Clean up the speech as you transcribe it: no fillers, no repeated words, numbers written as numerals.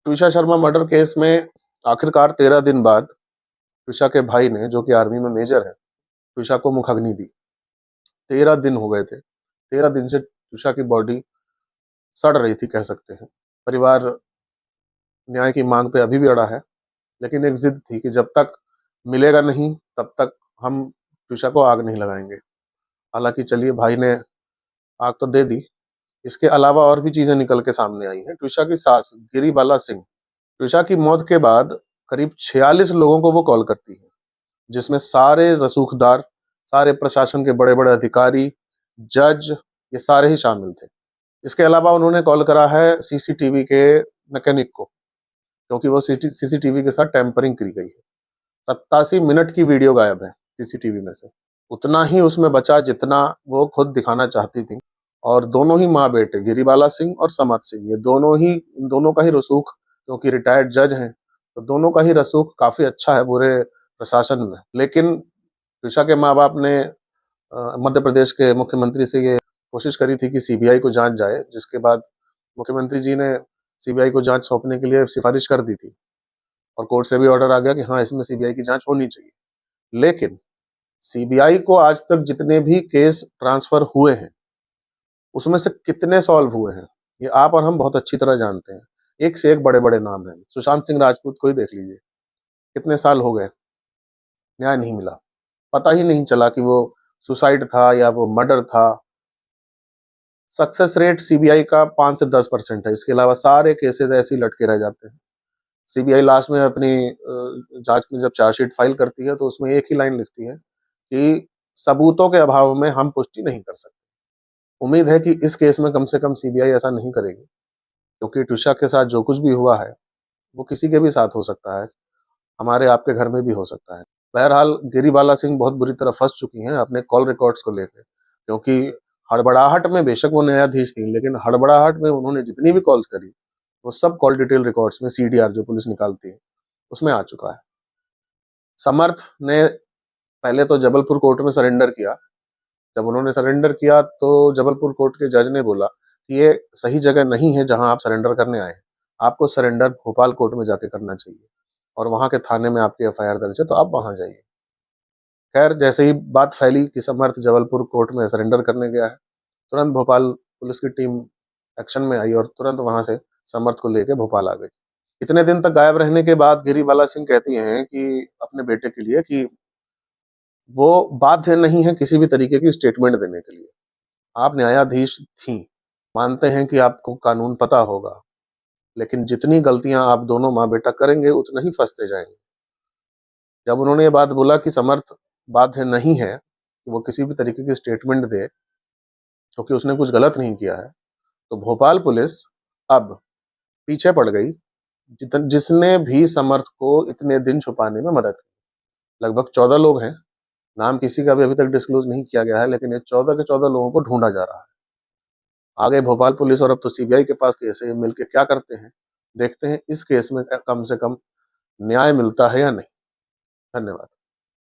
Twisha Sharma murder case में आखिरकार 13 दिन बाद ट्विशा के भाई ने, जो कि आर्मी में मेजर है, ट्विशा को मुखाग्नि दी। 13 दिन हो गए थे। 13 दिन से ट्विशा की बॉडी सड़ रही थी, कह सकते हैं। परिवार न्याय की मांग पे अभी भी अड़ा है, लेकिन एक जिद थी कि जब तक मिलेगा नहीं तब तक हम ट्विशा को आग नहीं लगाएंगे। हालांकि चलिए, भाई ने आग तो दे दी। इसके अलावा और भी चीजें निकल के सामने आई हैं। ट्विशा की सास गिरिबाला सिंह, ट्विशा की मौत के बाद करीब 46 लोगों को वो कॉल करती है, जिसमें सारे रसूखदार, सारे प्रशासन के बड़े बड़े अधिकारी, जज, ये सारे ही शामिल थे। इसके अलावा उन्होंने कॉल करा है सीसीटीवी के मैकेनिक को, क्योंकि वो सीसीटीवी के साथ टैंपरिंग करी गई है। 87 मिनट की वीडियो गायब है सीसीटीवी में से। उतना ही उसमें बचा जितना वो खुद दिखाना चाहती थी। और दोनों ही माँ बेटे, गिरिबाला सिंह और समर्थ सिंह, ये दोनों का ही रसूख, क्योंकि रिटायर्ड जज हैं, तो दोनों का ही रसूख काफी अच्छा है पूरे प्रशासन में। लेकिन ट्विशा के माँ बाप ने मध्य प्रदेश के मुख्यमंत्री से ये कोशिश करी थी कि सीबीआई को जांच जाए, जिसके बाद मुख्यमंत्री जी ने सीबीआई को जांच सौंपने के लिए सिफारिश कर दी थी, और कोर्ट से भी ऑर्डर आ गया कि हाँ, इसमें सीबीआई की जांच होनी चाहिए। लेकिन सीबीआई को आज तक जितने भी केस ट्रांसफर हुए हैं, उसमें से कितने सॉल्व हुए हैं, ये आप और हम बहुत अच्छी तरह जानते हैं। एक से एक बड़े बड़े नाम हैं। सुशांत सिंह राजपूत को ही देख लीजिए, कितने साल हो गए, न्याय नहीं मिला। पता ही नहीं चला कि वो सुसाइड था या वो मर्डर था। सक्सेस रेट सीबीआई का 5 से 10% है। इसके अलावा सारे केसेस ऐसे ही लटके रह जाते हैं। सीबीआई लास्ट में अपनी जांच में जब चार्जशीट फाइल करती है, तो उसमें एक ही लाइन लिखती है कि सबूतों के अभाव में हम पुष्टि नहीं कर सकते। उम्मीद है कि इस केस में कम से कम सीबीआई ऐसा नहीं करेगी, क्योंकि ट्विशा के साथ जो कुछ भी हुआ है वो किसी के भी साथ हो सकता है, हमारे आपके घर में भी हो सकता है। बहरहाल गिरिबाला सिंह बहुत बुरी तरह फंस चुकी हैं अपने कॉल रिकॉर्ड्स को लेकर, क्योंकि हड़बड़ाहट में, बेशक वो न्यायाधीश थी, लेकिन हड़बड़ाहट में उन्होंने जितनी भी कॉल्स करी, वो सब कॉल डिटेल रिकॉर्ड्स में, सीडीआर जो पुलिस निकालती है, उसमें आ चुका है। समर्थ ने पहले तो जबलपुर कोर्ट में सरेंडर किया। जब उन्होंने सरेंडर किया तो जबलपुर कोर्ट के जज ने बोला कि ये सही जगह नहीं है जहां आप सरेंडर करने आए हैं, आपको सरेंडर भोपाल कोर्ट में जाके करना चाहिए, और वहां के थाने में आपकी एफआईआर दर्ज है, तो आप वहां जाइए। खैर, जैसे ही बात फैली कि समर्थ जबलपुर कोर्ट में सरेंडर करने गया है, तुरंत भोपाल पुलिस की टीम एक्शन में आई और तुरंत वहां से समर्थ को लेके भोपाल आ गई। इतने दिन तक गायब रहने के बाद गिरिबाला सिंह कहती हैं कि अपने बेटे के लिए कि वो बाध्य नहीं है किसी भी तरीके की स्टेटमेंट देने के लिए। आप न्यायाधीश थी, मानते हैं कि आपको कानून पता होगा, लेकिन जितनी गलतियां आप दोनों माँ बेटा करेंगे, उतना ही फंसते जाएंगे। जब उन्होंने ये बात बोला कि समर्थ बाध्य नहीं है कि वो किसी भी तरीके की स्टेटमेंट दे, क्योंकि उसने कुछ गलत नहीं किया है, तो भोपाल पुलिस अब पीछे पड़ गई, जिसने भी समर्थ को इतने दिन छुपाने में मदद की। लगभग 14 लोग हैं। नाम किसी का भी अभी तक डिस्क्लोज नहीं किया गया है, लेकिन ये 14 के 14 लोगों को ढूंढा जा रहा है। आगे भोपाल पुलिस और अब तो सीबीआई के पास केस है, ये मिलके क्या करते हैं, देखते हैं इस केस में कम से कम न्याय मिलता है या नहीं। धन्यवाद।